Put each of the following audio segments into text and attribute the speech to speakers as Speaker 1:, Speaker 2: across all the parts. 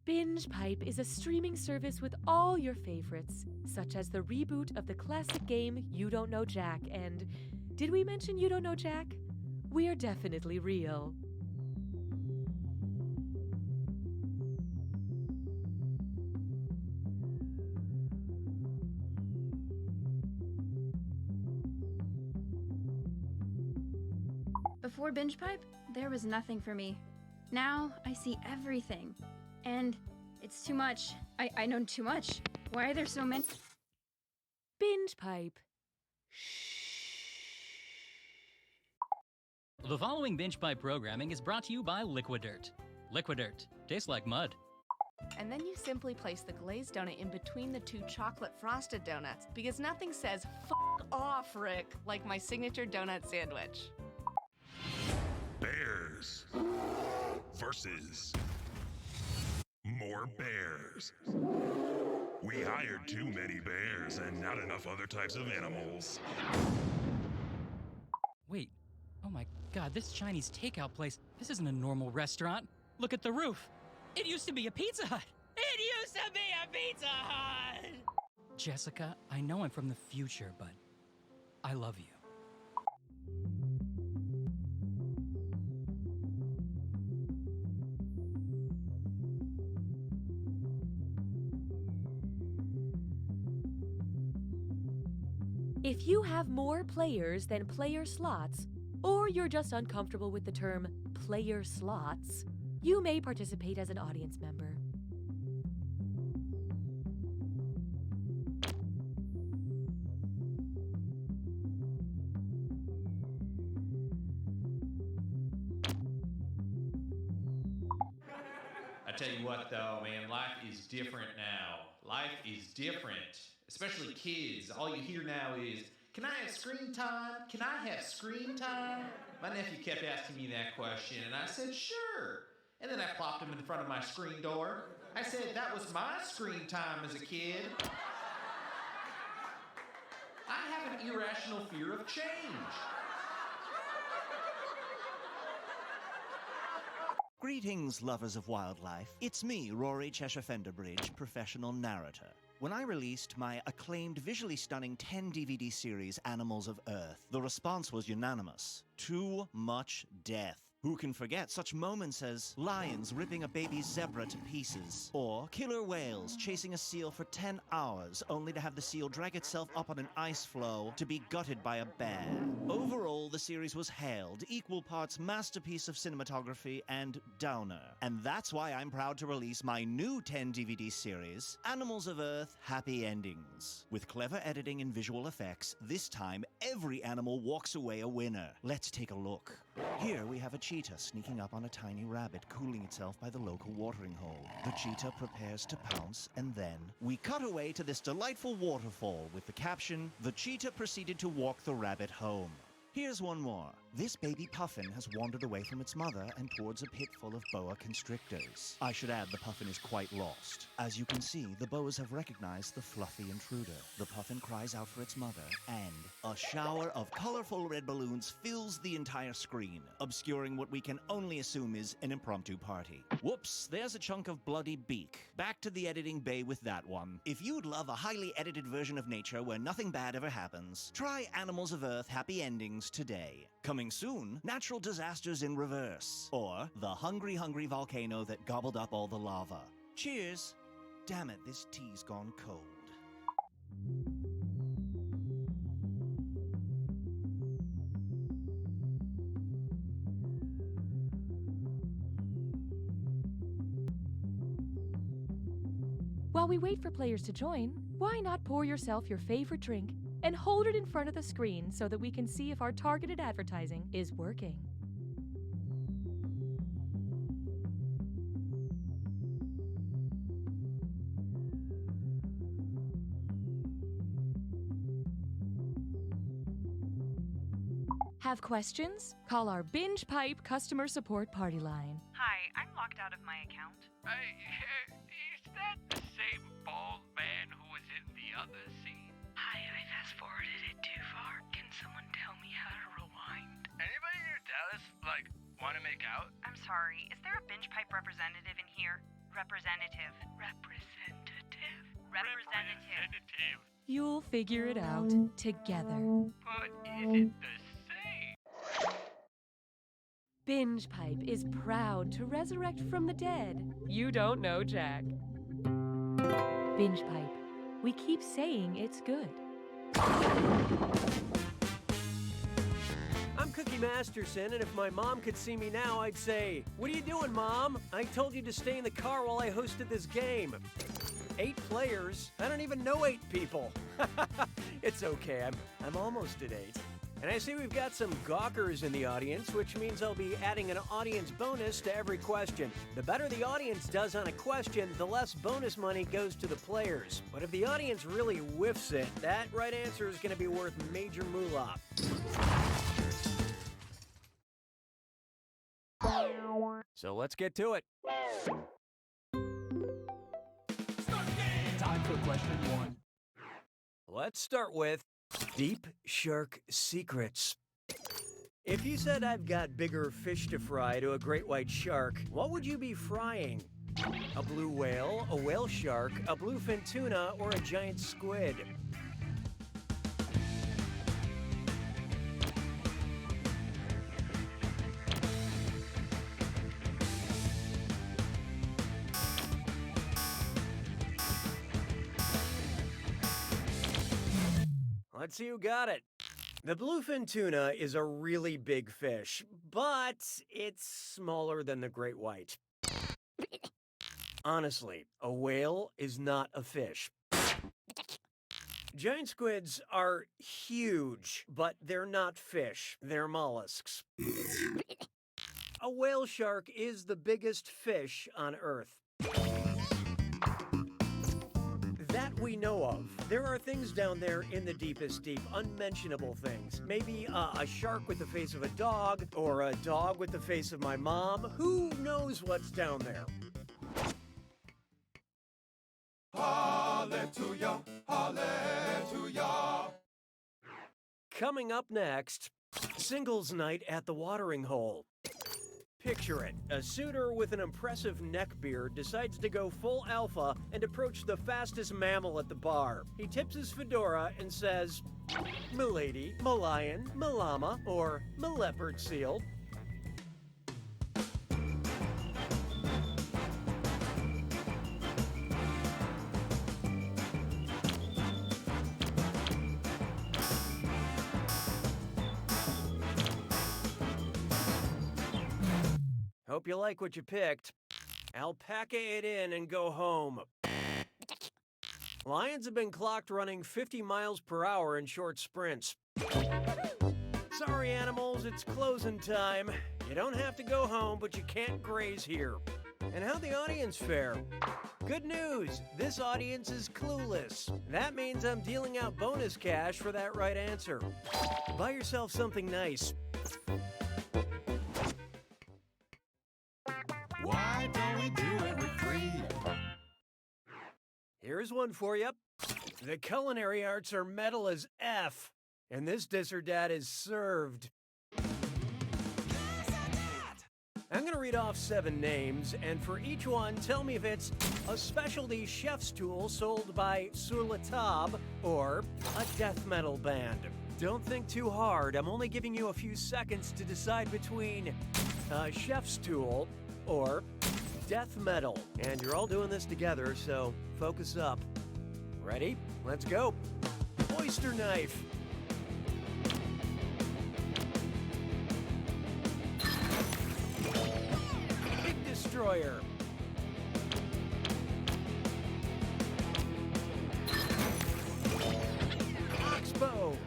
Speaker 1: Binge Pipe is a streaming service with all your favorites, such as the reboot of the classic game You Don't Know Jack, and did we mention You Don't Know Jack? We're definitely real.
Speaker 2: Before Binge Pipe, there was nothing for me. Now I see everything. And it's too much. I know too much. Why are there so many?
Speaker 1: Binge Pipe.
Speaker 3: The following Binge Pipe programming is brought to you by Liquidirt. Liquidirt. Tastes like mud.
Speaker 4: And then you simply place the glazed donut in between the two chocolate frosted donuts, because nothing says "F off, Rick" like my signature donut sandwich.
Speaker 5: Bears versus more bears. We hired too many bears and not enough other types of animals.
Speaker 3: Wait. Oh my god, this Chinese takeout place, this isn't a normal restaurant. Look at the roof. It used to be a Pizza Hut. It used to be a Pizza Hut! Jessica, I know I'm from the future, but I love you.
Speaker 1: If you have more players than player slots, or you're just uncomfortable with the term player slots, you may participate as an audience member.
Speaker 6: I tell you what, though, man, life is different now. Life is different, especially kids. All you hear now is, "Can I have screen time? Can I have screen time?" My nephew kept asking me that question, and I said, sure. And then I plopped him in front of my screen door. I said, that was my screen time as a kid. I have an irrational fear of change.
Speaker 7: Greetings, lovers of wildlife. It's me, Rory Cheshire Fenderbridge, professional narrator. When I released my acclaimed, visually stunning 10-DVD series, Animals of Earth, the response was unanimous. Too much death. Who can forget such moments as lions ripping a baby zebra to pieces, or killer whales chasing a seal for 10 hours only to have the seal drag itself up on an ice floe to be gutted by a bear. Overall, the series was hailed equal parts masterpiece of cinematography and downer. And that's why I'm proud to release my new 10-DVD series, Animals of Earth Happy Endings. With clever editing and visual effects, this time every animal walks away a winner. Let's take a look. Here we have a cheetah sneaking up on a tiny rabbit cooling itself by the local watering hole. The cheetah prepares to pounce, and then we cut away to this delightful waterfall with the caption, "The cheetah proceeded to walk the rabbit home." Here's one more. This baby puffin has wandered away from its mother and towards a pit full of boa constrictors. I should add the puffin is quite lost. As you can see, the boas have recognized the fluffy intruder. The puffin cries out for its mother, and a shower of colorful red balloons fills the entire screen, obscuring what we can only assume is an impromptu party. Whoops, there's a chunk of bloody beak. Back to the editing bay with that one. If you'd love a highly edited version of nature where nothing bad ever happens, try Animals of Earth Happy Endings today. Coming soon, natural disasters in reverse, or the hungry volcano that gobbled up all the lava. Cheers! Damn it, this tea's gone cold.
Speaker 1: While we wait for players to join, why not pour yourself your favorite drink and hold it in front of the screen so that we can see if our targeted advertising is working. Have questions? Call our Binge Pipe customer support party line.
Speaker 8: Hi, I'm locked out of my account. Is that the same bald man who was in the other scene? Hi, I fast-forwarded it too far. Can someone tell me how to rewind? Anybody near Dallas, like, Want to make out?
Speaker 9: I'm sorry, is there a binge pipe representative in here? Representative.
Speaker 1: You'll figure it out together.
Speaker 8: But is it the same?
Speaker 1: Binge Pipe is proud to resurrect from the dead. You don't know Jack. Binge Pipe. We keep saying it's good.
Speaker 10: I'm Cookie Masterson, and if my mom could see me now, I'd say, "What are you doing, Mom? I told you to stay in the car while I hosted this game." 8 players? I don't even know 8 people. It's okay, I'm almost at 8. And I see we've got some gawkers in the audience, which means I'll be adding an audience bonus to every question. The better the audience does on a question, the less bonus money goes to the players. But if the audience really whiffs it, that right answer is going to be worth major moolah. So let's get to it.
Speaker 11: Time for question 1.
Speaker 10: Let's start with Deep Shark Secrets. If you said I've got bigger fish to fry to a great white shark, what would you be frying? A blue whale, a whale shark, a bluefin tuna, or a giant squid? Let's see who got it. The bluefin tuna is a really big fish, but it's smaller than the great white. Honestly, a whale is not a fish. Giant squids are huge, but they're not fish. They're mollusks. A whale shark is the biggest fish on Earth. That we know of. There are things down there in the deepest deep, unmentionable things. Maybe a shark with the face of a dog, or a dog with the face of my mom. Who knows what's down there?
Speaker 11: Hallelujah, hallelujah.
Speaker 10: Coming up next, singles night at the watering hole. Picture it. A suitor with an impressive neckbeard decides to go full alpha and approach the fastest mammal at the bar. He tips his fedora and says, "Milady, Malion, Malama, or Maleopard seal." Hope you like what you picked. Alpaca it in and go home. Lions have been clocked running 50 miles per hour in short sprints. Sorry, animals, it's closing time. You don't have to go home, but you can't graze here. And how'd the audience fare? Good news, this audience is clueless. That means I'm dealing out bonus cash for that right answer. Buy yourself something nice.
Speaker 11: Why don't we do it with 3?
Speaker 10: Here's one for you. The culinary arts are metal as F, and this dis or dat is served. I'm gonna read off 7 names, and for each one, tell me if it's a specialty chef's tool sold by Sur La Table or a death metal band. Don't think too hard. I'm only giving you a few seconds to decide between a chef's tool or death metal. And you're all doing this together, so focus up. Ready? Let's go. Oyster knife. Big destroyer. Oxbow.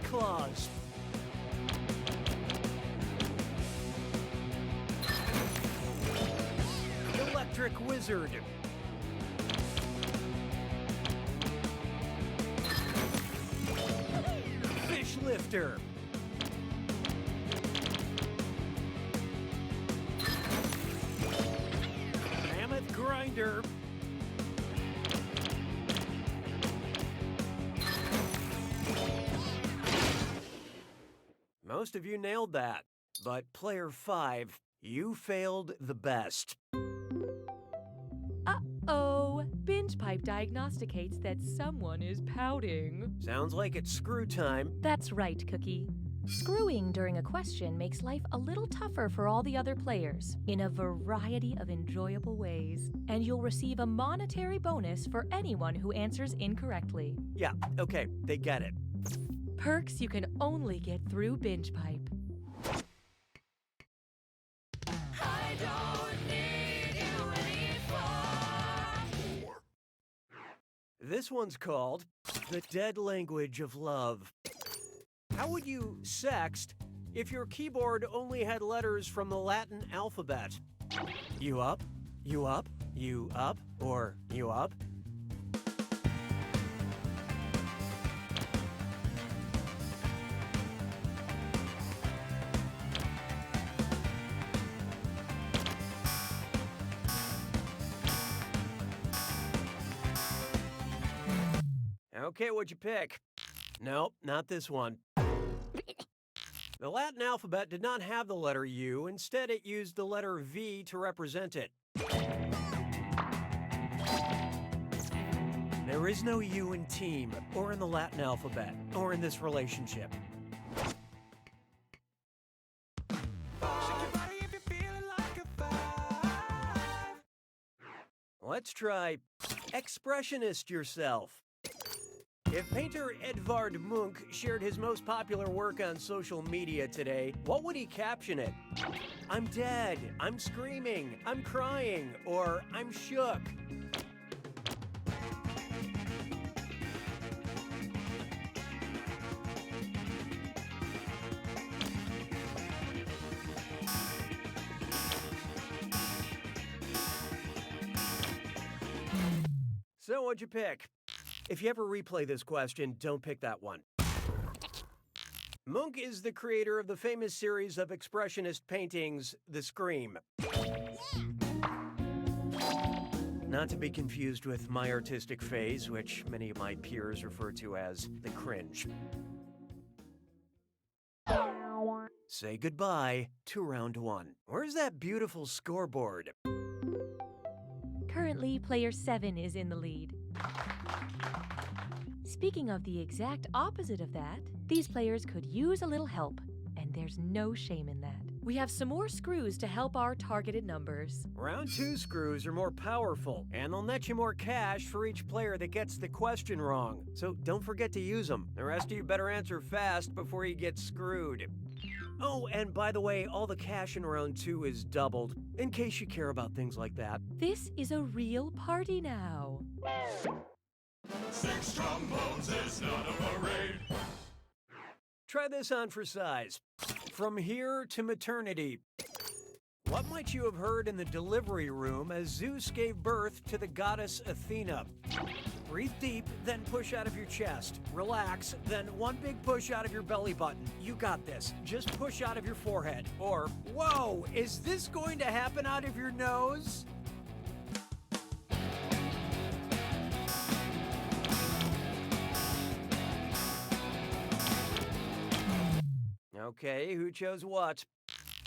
Speaker 10: Claws. Electric Wizard. Fish Lifter. Mammoth Grinder. Most of you nailed that. But player 5, you failed the best.
Speaker 1: Uh-oh. Binge Pipe diagnosticates that someone is pouting.
Speaker 10: Sounds like it's screw time.
Speaker 1: That's right, Cookie. Screwing during a question makes life a little tougher for all the other players in a variety of enjoyable ways. And you'll receive a monetary bonus for anyone who answers incorrectly.
Speaker 10: Yeah, okay, they get it.
Speaker 1: Perks you can only get through Binge Pipe. I don't need you anymore.
Speaker 10: This one's called The Dead Language of Love. How would you sext if your keyboard only had letters from the Latin alphabet? You up? You up? You up? Or you up? Okay, what'd you pick? Nope, not this one. The Latin alphabet did not have the letter U. Instead, it used the letter V to represent it. There is no U in team, or in the Latin alphabet, or in this relationship. Let's try expressionist yourself. If painter Edvard Munch shared his most popular work on social media today, what would he caption it? I'm dead, I'm screaming, I'm crying, or I'm shook. So what'd you pick? If you ever replay this question, don't pick that one. Munch is the creator of the famous series of expressionist paintings, The Scream. Not to be confused with my artistic phase, which many of my peers refer to as the cringe. Say goodbye to round 1. Where's that beautiful scoreboard?
Speaker 1: Currently, player 7 is in the lead. Speaking of the exact opposite of that, these players could use a little help, and there's no shame in that. We have some more screws to help our targeted numbers.
Speaker 10: Round 2 screws are more powerful, and they'll net you more cash for each player that gets the question wrong. So don't forget to use them. The rest of you better answer fast before you get screwed. Oh, and by the way, all the cash in round 2 is doubled, in case you care about things like that.
Speaker 1: This is a real party now.
Speaker 11: 6 trombones is not a parade.
Speaker 10: Try this on for size. From here to maternity. What might you have heard in the delivery room as Zeus gave birth to the goddess Athena? Breathe deep, then push out of your chest. Relax, then one big push out of your belly button. You got this. Just push out of your forehead. Or, whoa, is this going to happen out of your nose? Okay, who chose what?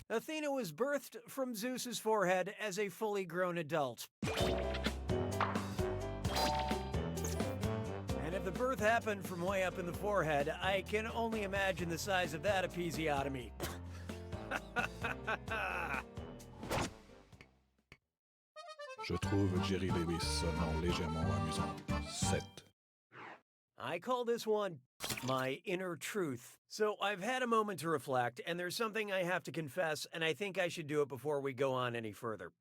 Speaker 10: Athena was birthed from Zeus's forehead as a fully grown adult. And if the birth happened from way up in the forehead, I can only imagine the size of that episiotomy.
Speaker 11: Je trouve Jerry Baby sonnant légèrement amusant. 7.
Speaker 10: I call this one my inner truth. So I've had a moment to reflect, and there's something I have to confess, and I think I should do it before we go on any further.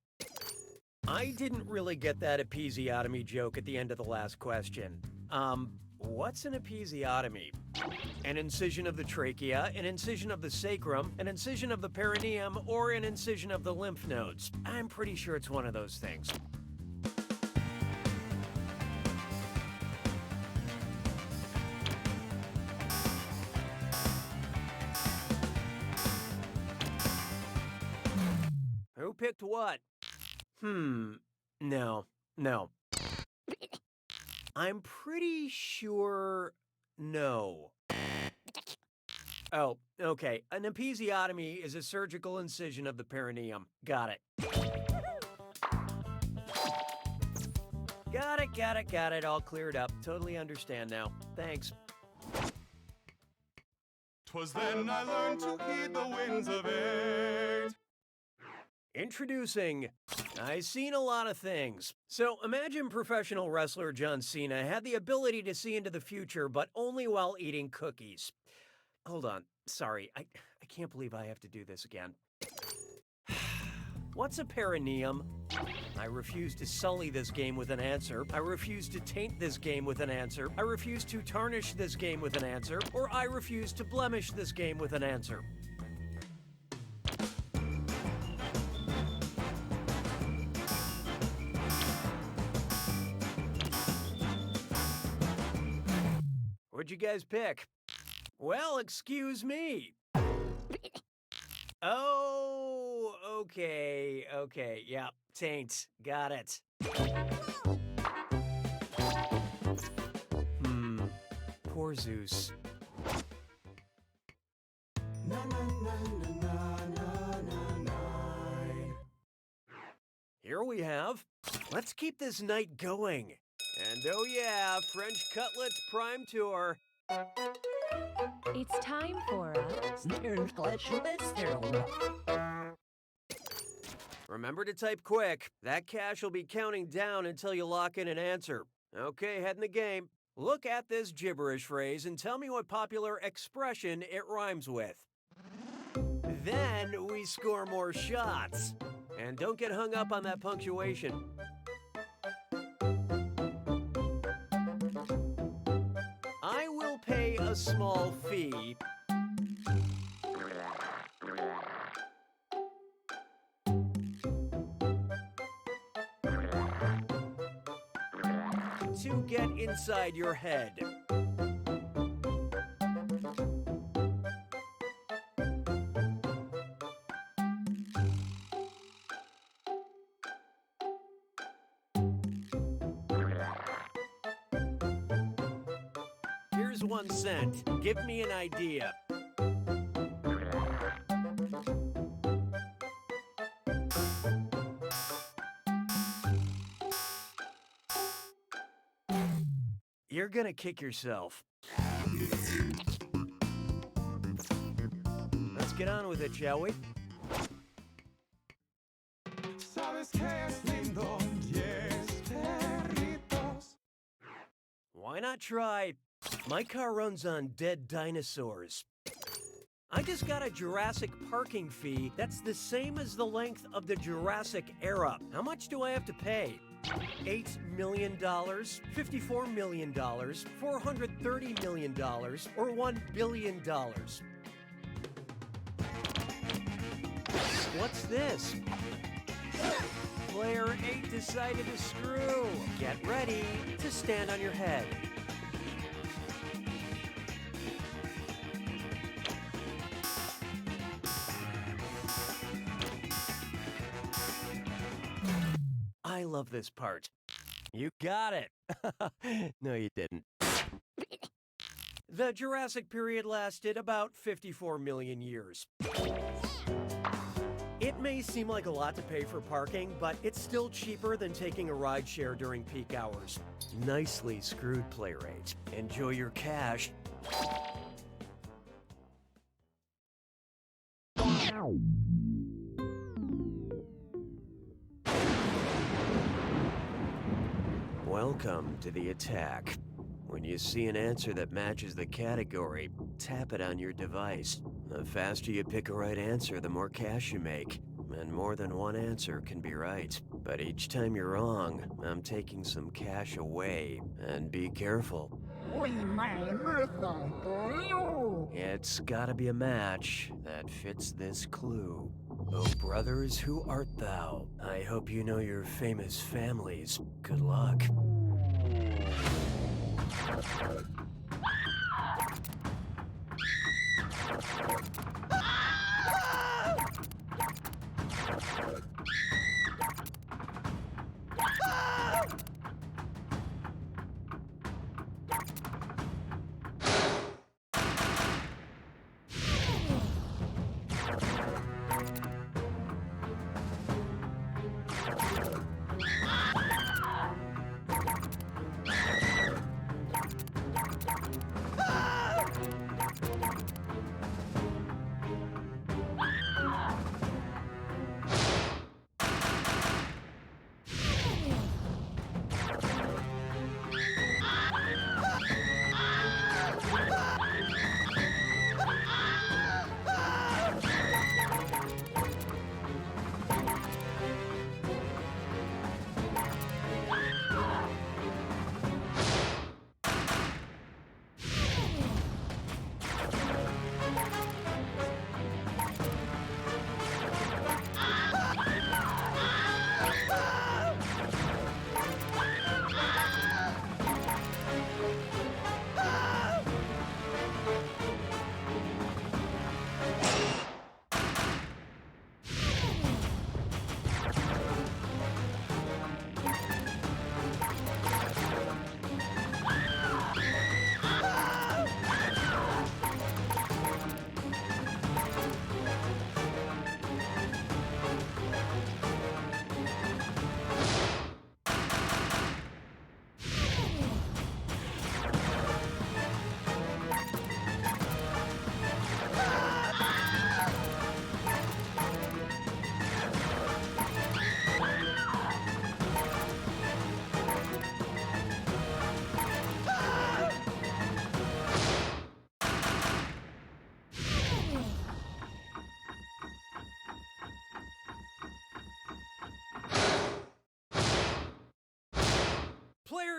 Speaker 10: I didn't really get that episiotomy joke at the end of the last question. What's an episiotomy? An incision of the trachea, an incision of the sacrum, an incision of the perineum, or an incision of the lymph nodes. I'm pretty sure it's one of those things. Who picked what? No. I'm pretty sure no. Oh, okay. An episiotomy is a surgical incision of the perineum. Got it. Got it. All cleared up. Totally understand now. Thanks.
Speaker 12: 'Twas then I learned to heed the winds of eight.
Speaker 10: Introducing, I've seen a lot of things. So imagine professional wrestler John Cena had the ability to see into the future, but only while eating cookies. Hold on, sorry, I can't believe I have to do this again. What's a perineum? I refuse to sully this game with an answer. I refuse to taint this game with an answer. I refuse to tarnish this game with an answer. Or I refuse to blemish this game with an answer. What'd you guys pick? Well, excuse me. Oh, okay, yeah, taint, got it. Poor Zeus. Here we have, let's keep this night going. And oh yeah, French Cutlets Prime Tour.
Speaker 1: It's time for a...
Speaker 10: Remember to type quick. That cache will be counting down until you lock in an answer. Okay, head in the game. Look at this gibberish phrase and tell me what popular expression it rhymes with. Then we score more shots. And don't get hung up on that punctuation. I will pay a small fee to get inside your head. Here's 1 cent. Give me an idea. You're gonna kick yourself. Let's get on with it, shall we? Why not try? My car runs on dead dinosaurs. I just got a Jurassic parking fee that's the same as the length of the Jurassic era. How much do I have to pay? $8 million, $54 million, $430 million, or $1 billion? What's this? Player 8 decided to screw. Get ready to stand on your head. I love this part. You got it. No, you didn't. The Jurassic period lasted about 54 million years. It may seem like a lot to pay for parking, but it's still cheaper than taking a rideshare during peak hours. Nicely screwed, Player 8. Enjoy your cash. Welcome to the attack. When you see an answer that matches the category, tap it on your device. The faster you pick a right answer, the more cash you make. And more than one answer can be right. But each time you're wrong, I'm taking some cash away. And be careful. It's gotta be a match that fits this clue. Oh, brothers, who art thou? I hope you know your famous families. Good luck.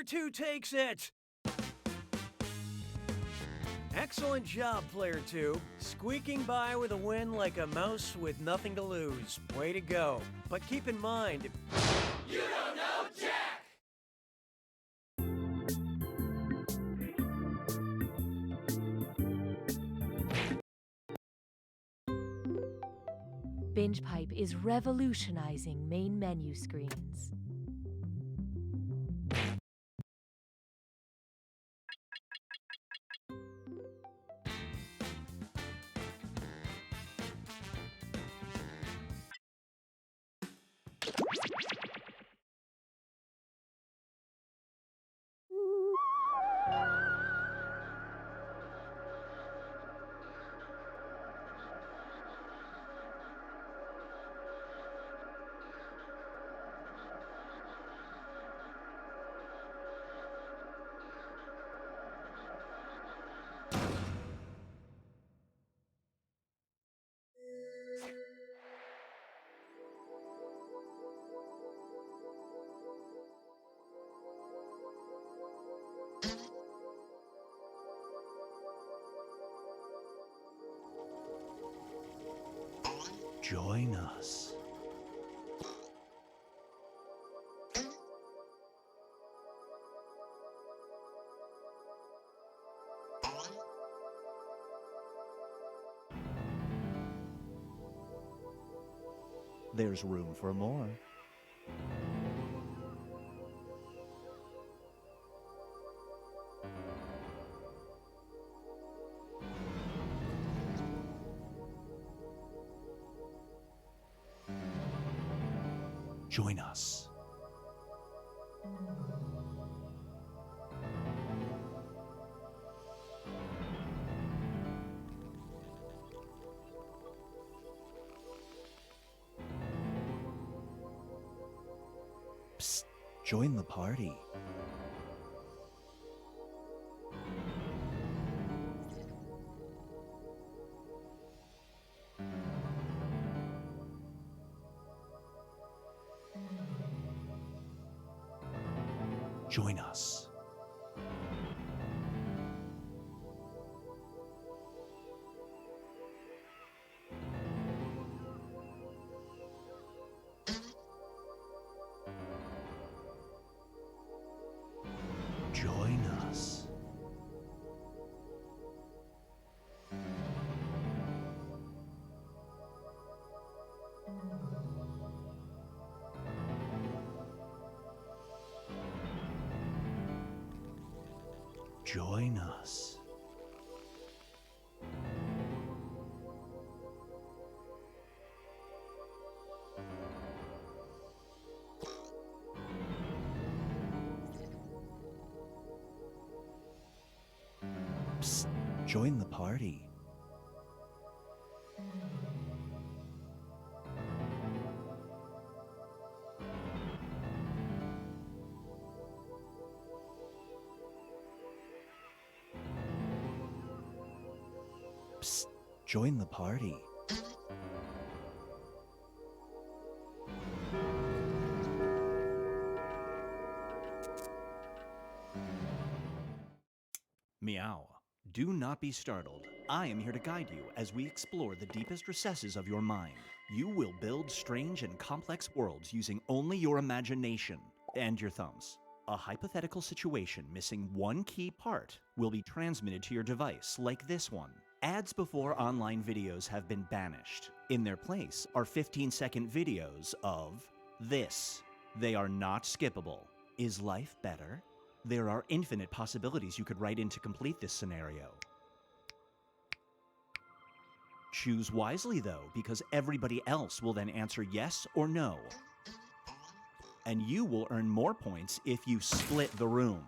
Speaker 10: Player 2 takes it! Excellent job, Player 2. Squeaking by with a win like a mouse with nothing to lose. Way to go. But keep in mind...
Speaker 12: You don't know Jack!
Speaker 1: Binge Pipe is revolutionizing main menu screens.
Speaker 7: Join us. There's room for more. Join us. Psst, join the party. Join us. Join us. Join us. Psst, join the party. Psst, join the party. Meow. Do not be startled. I am here to guide you as we explore the deepest recesses of your mind. You will build strange and complex worlds using only your imagination and your thumbs. A hypothetical situation missing one key part will be transmitted to your device, like this one. Ads before online videos have been banished. In their place are 15-second videos of this. They are not skippable. Is life better? There are infinite possibilities you could write in to complete this scenario. Choose wisely though, because everybody else will then answer yes or no. And you will earn more points if you split the room.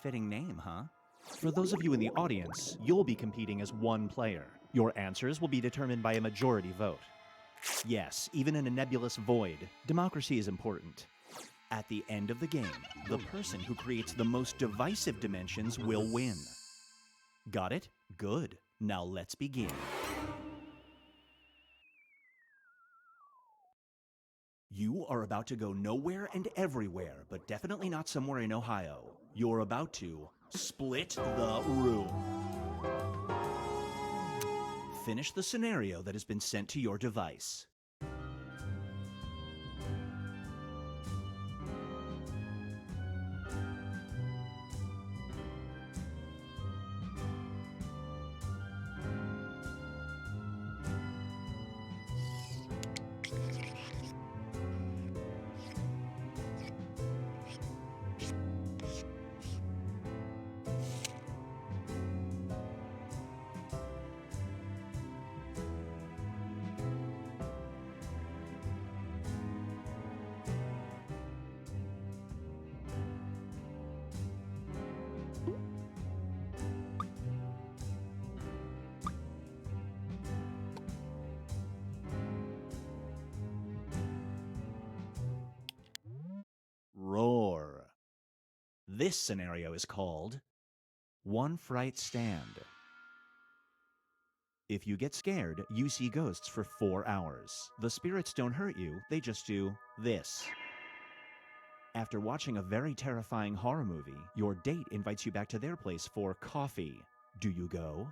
Speaker 7: Fitting name, huh? For those of you in the audience, you'll be competing as one player. Your answers will be determined by a majority vote. Yes, even in a nebulous void, democracy is important. At the end of the game, the person who creates the most divisive dimensions will win. Got it? Good. Now let's begin. You are about to go nowhere and everywhere, but definitely not somewhere in Ohio. You're about to split the room. Finish the scenario that has been sent to your device. Roar. This scenario is called One Fright Stand. If you get scared, you see ghosts for 4 hours. The spirits don't hurt you, they just do this. After watching a very terrifying horror movie, your date invites you back to their place for coffee. Do you go?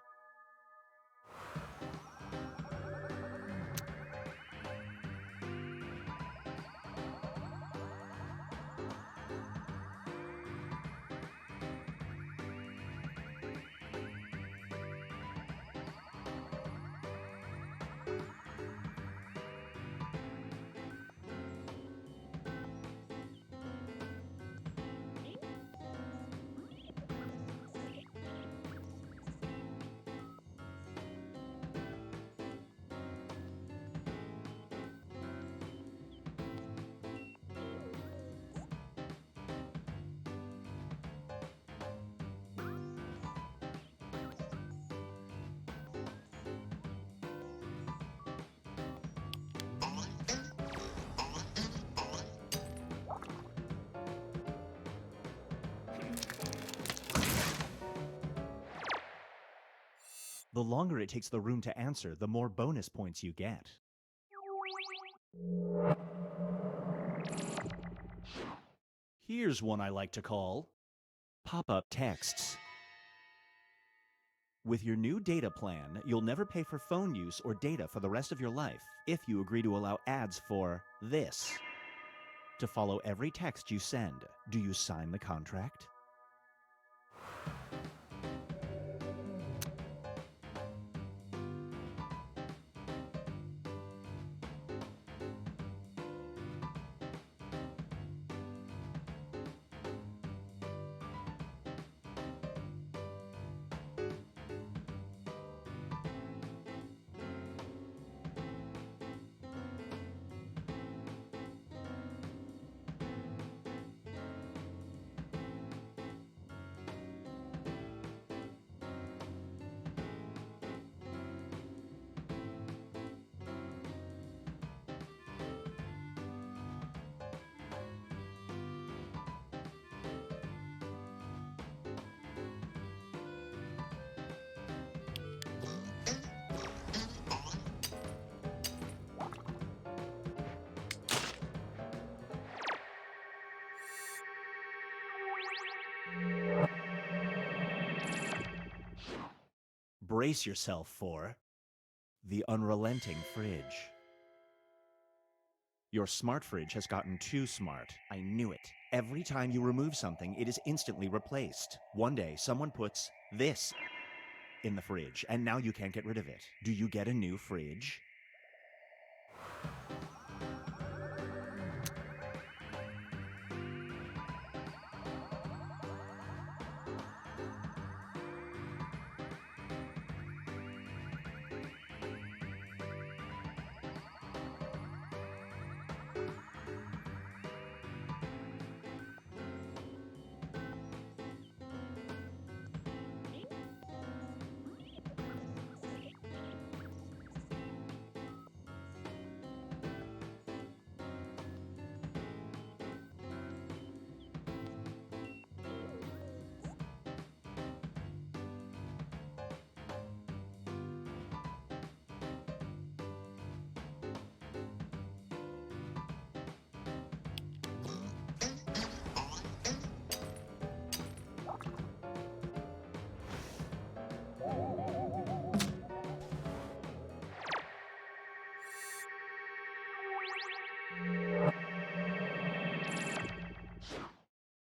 Speaker 7: The longer it takes the room to answer, the more bonus points you get. Here's one I like to call pop-up texts. With your new data plan, you'll never pay for phone use or data for the rest of your life if you agree to allow ads for this to follow every text you send. Do you sign the contract? Brace yourself for the unrelenting fridge. Your smart fridge has gotten too smart. I knew it. Every time you remove something, it is instantly replaced. One day, someone puts this in the fridge, and now you can't get rid of it. Do you get a new fridge?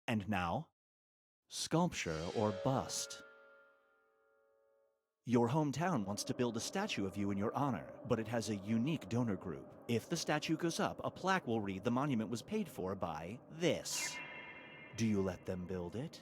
Speaker 7: And now, sculpture or bust. Your hometown wants to build a statue of you in your honor, but it has a unique donor group. If the statue goes up, a plaque will read the monument was paid for by this. Do you let them build it?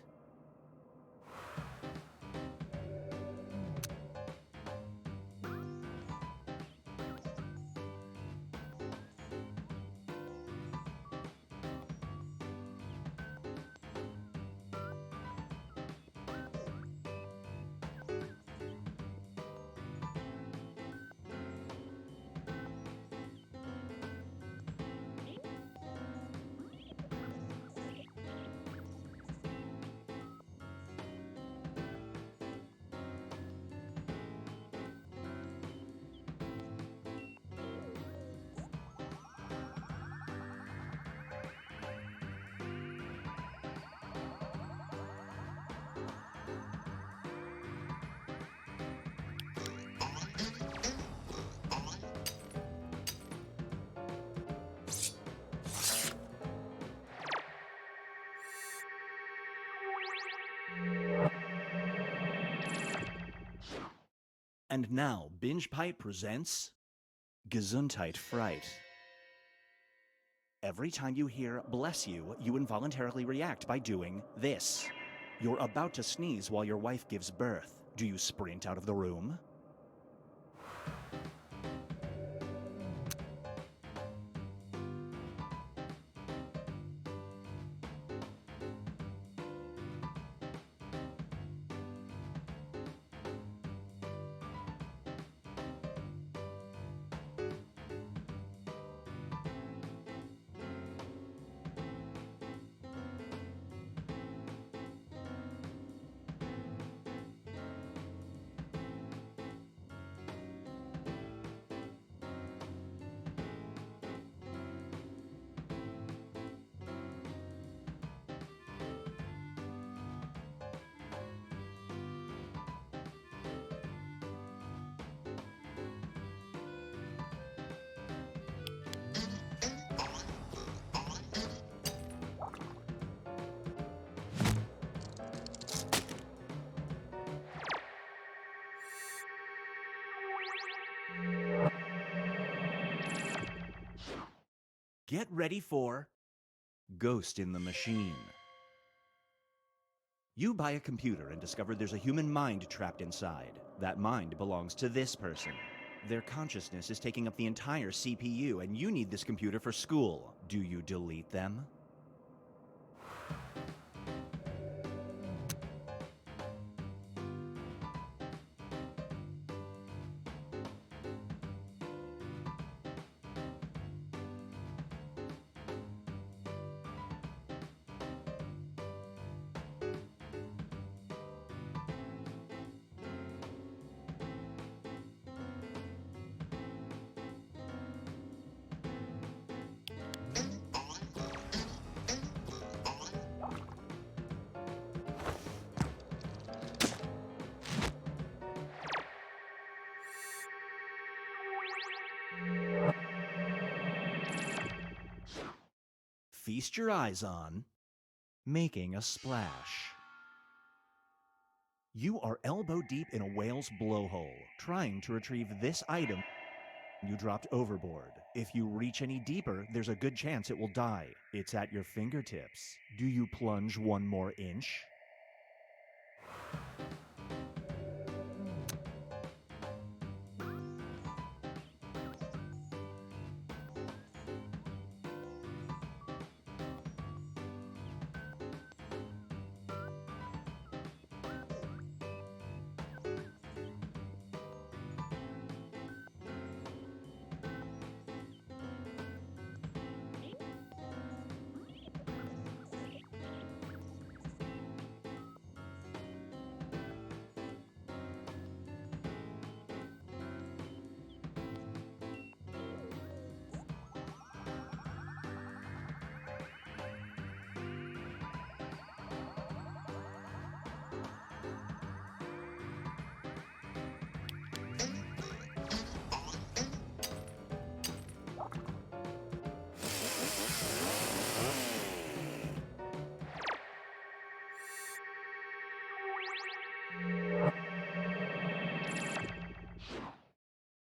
Speaker 7: And now, Binge Pipe presents Gesundheit Fright. Every time you hear bless you, you involuntarily react by doing this. You're about to sneeze while your wife gives birth. Do you sprint out of the room? Get ready for Ghost in the Machine. You buy a computer and discover there's a human mind trapped inside. That mind belongs to this person. Their consciousness is taking up the entire CPU, and you need this computer for school. Do you delete them? Feast your eyes on making a splash. You are elbow deep in a whale's blowhole, trying to retrieve this item you dropped overboard. If you reach any deeper, there's a good chance it will die. It's at your fingertips. Do you plunge one more inch?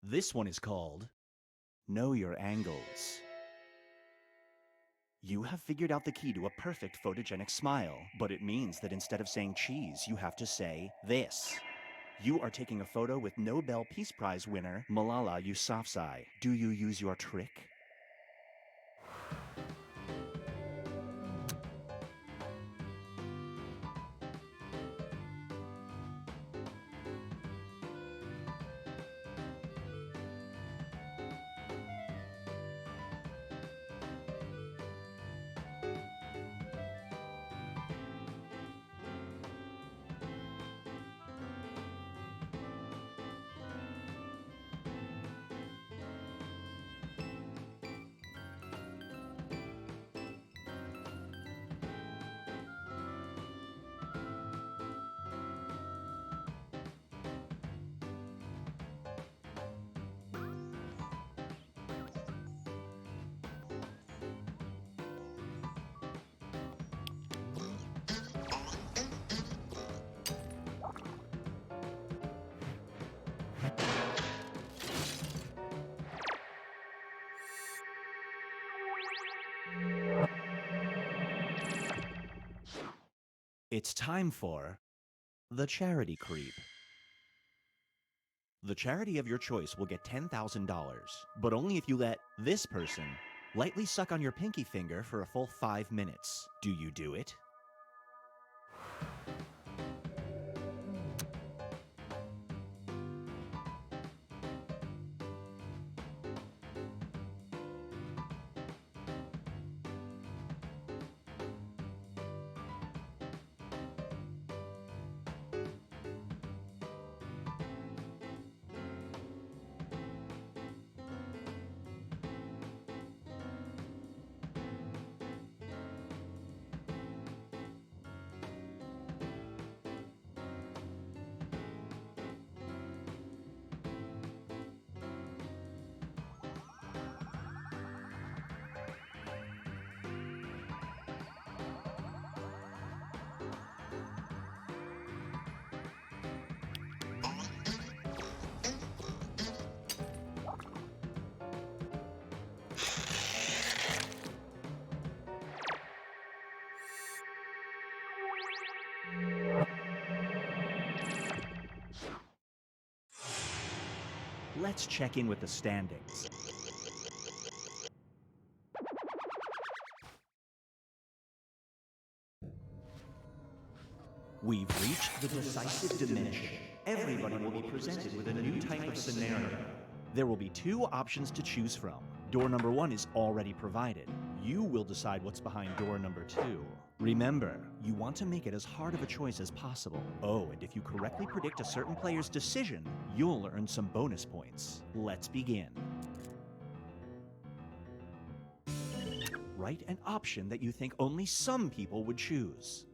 Speaker 7: This one is called Know Your Angles. You have figured out the key to a perfect photogenic smile, but it means that instead of saying cheese, you have to say this. You are taking a photo with Nobel Peace Prize winner Malala Yousafzai. Do you use your trick? It's time for the charity creep. The charity of your choice will get $10,000, but only if you let this person lightly suck on your pinky finger for a full 5 minutes. Do you do it? Let's check in with the standings. We've reached the decisive dimension. Everybody will be presented with a new type of scenario. There will be 2 options to choose from. Door number 1 is already provided. You will decide what's behind door number 2. Remember, you want to make it as hard of a choice as possible. Oh, and if you correctly predict a certain player's decision, you'll earn some bonus points. Let's begin. Write an option that you think only some people would choose.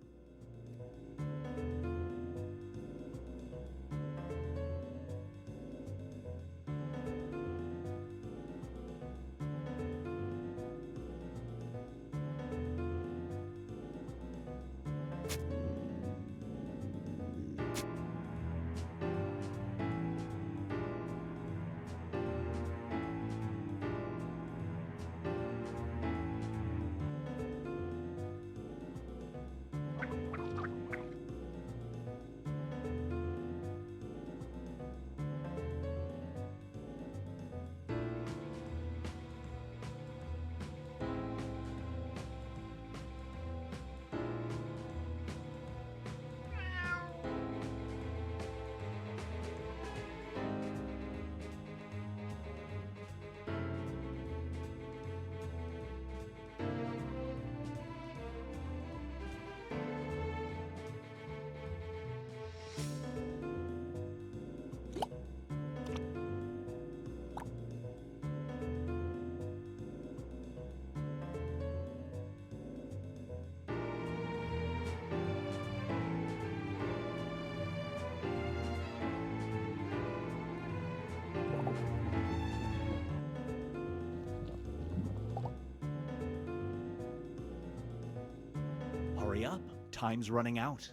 Speaker 7: Hurry up, time's running out.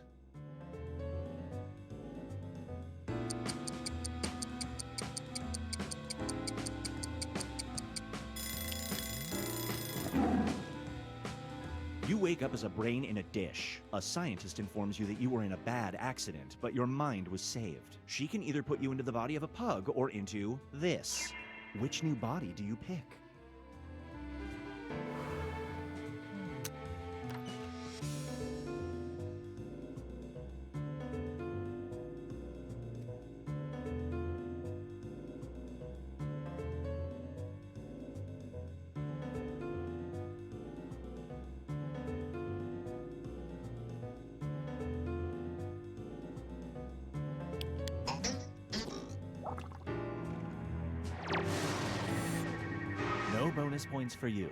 Speaker 7: wake up as a brain in a dish. A scientist informs you that you were in a bad accident, but your mind was saved. She can either put you into the body of a pug or into this. Which new body do you pick? No bonus points for you.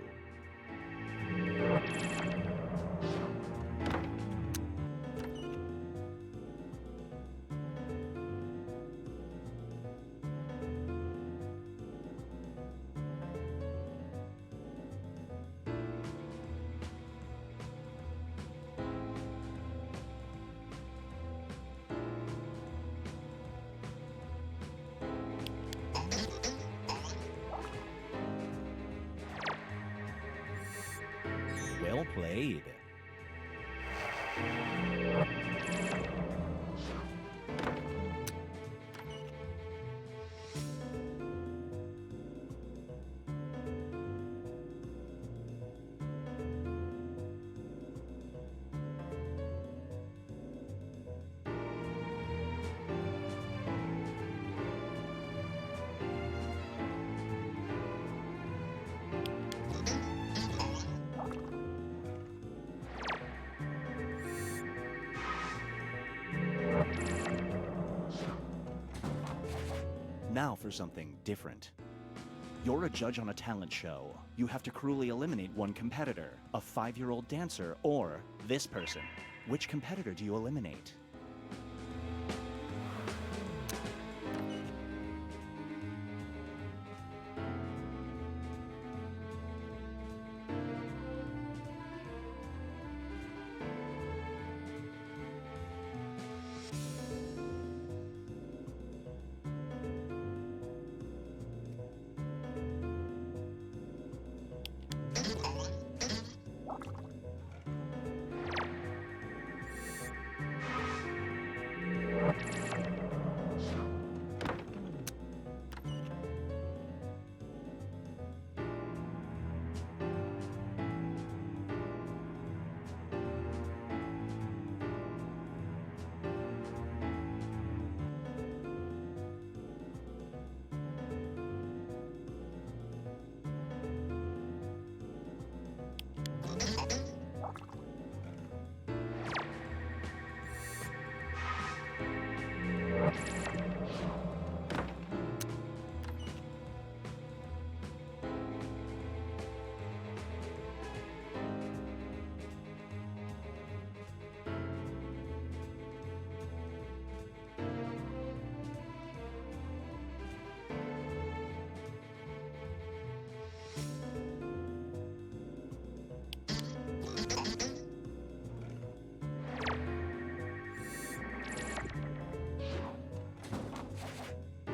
Speaker 7: Well played. Now for something different. You're a judge on a talent show. You have to cruelly eliminate one competitor, a 5-year-old dancer, or this person. Which competitor do you eliminate?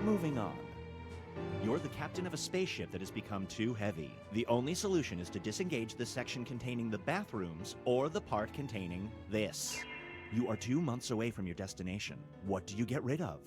Speaker 7: Moving on. You're the captain of a spaceship that has become too heavy. The only solution is to disengage the section containing the bathrooms or the part containing this. You are 2 months away from your destination. What do you get rid of?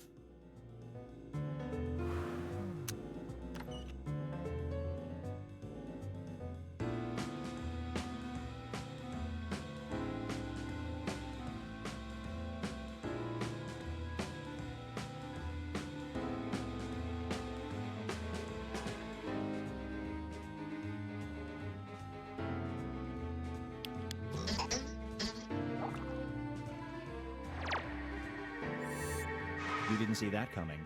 Speaker 7: You didn't see that coming.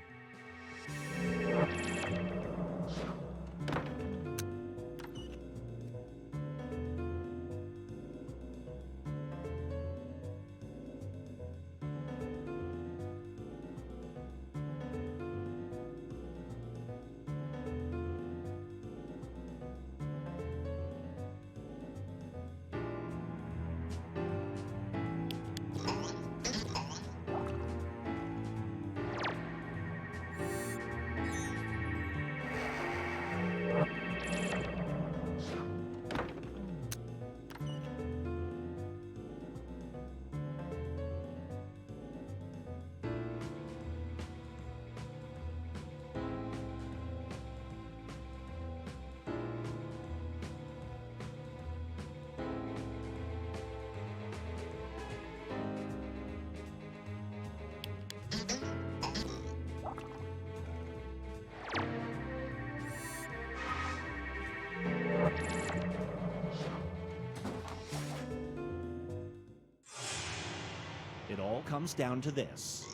Speaker 7: It all comes down to this.